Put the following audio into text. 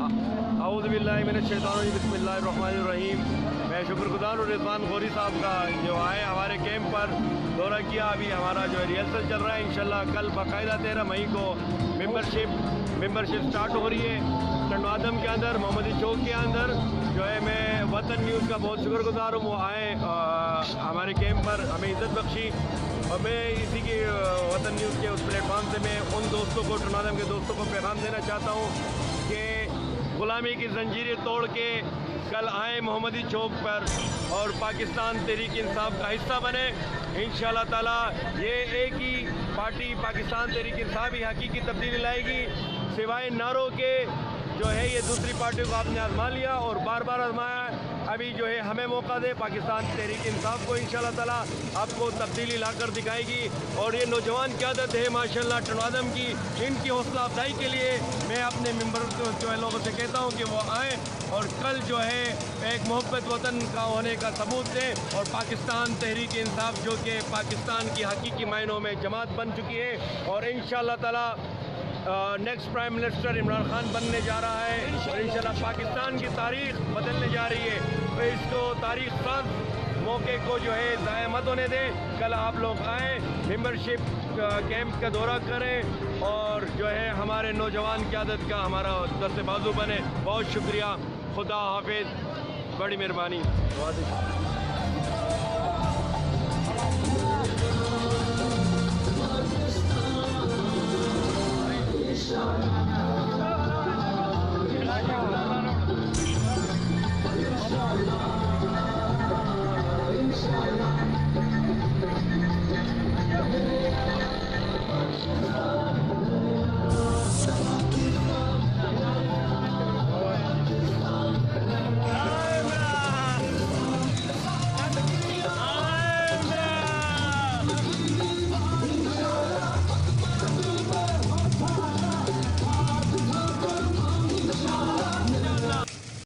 اعوذ باللہ من الشیطان الرجیم بسم اللہ الرحمن الرحیم۔ میں شکر گزار ہوں رضوان غوری صاحب کا جو آئے ہمارے کیمپ پر دورہ کیا۔ ابھی ہمارا جو ہے ریہرسل چل رہا ہے، انشاءاللہ کل باقاعدہ 13 مئی کو ممبرشپ سٹارٹ ہو رہی ہے ٹنڈوادم کے اندر، محمدی چوک کے اندر۔ جو ہے میں وطن نیوز کا بہت شکر گزار ہوں، وہ آئے ہمارے کیمپ پر ہمیں عزت بخشی، اور میں اسی کی وطن نیوز کے اس پلیٹ فارم سے میں ان دوستوں کو، ٹنڈوادم کے دوستوں کو پیغام دینا چاہتا ہوں کہ غلامی کی زنجیریں توڑ کے کل آئیں محمدی چوک پر اور پاکستان تحریک انصاف کا حصہ بنے۔ انشاءاللہ تعالی یہ ایک ہی پارٹی پاکستان تحریک انصاف ہی حقیقی تبدیلی لائے گی، سوائے نعروں کے جو ہے یہ دوسری پارٹیوں کو آپ نے آزما لیا اور بار بار آزمایا۔ ابھی جو ہے ہمیں موقع دے، پاکستان تحریک انصاف کو انشاءاللہ تعالی آپ کو تبدیلی لا کر دکھائے گی۔ اور یہ نوجوان قیادت ہے ماشاءاللہ ٹنڈوادم کی، ان کی حوصلہ افزائی کے لیے میں اپنے ممبر جو ہے لوگوں سے کہتا ہوں کہ وہ آئیں اور کل جو ہے ایک محبت وطن کا ہونے کا ثبوت دیں، اور پاکستان تحریک انصاف جو کہ پاکستان کی حقیقی معنوں میں جماعت بن چکی ہے، اور انشاءاللہ تعالی next prime minister Imran Khan بننے جا رہا ہے، اور انشاءاللہ پاکستان کی تاریخ بدلنے جا رہی ہے۔ تو اس کو تاریخ ساز موقع کو جو ہے ضائع مت ہونے دیں۔ کل آپ لوگ آئیں، ممبرشپ کیمپ کا دورہ کریں، اور جو ہے ہمارے نوجوان قیادت کا ہمارا دست بازو بنے۔ بہت شکریہ، خدا حافظ، بڑی مہربانی۔ Shine.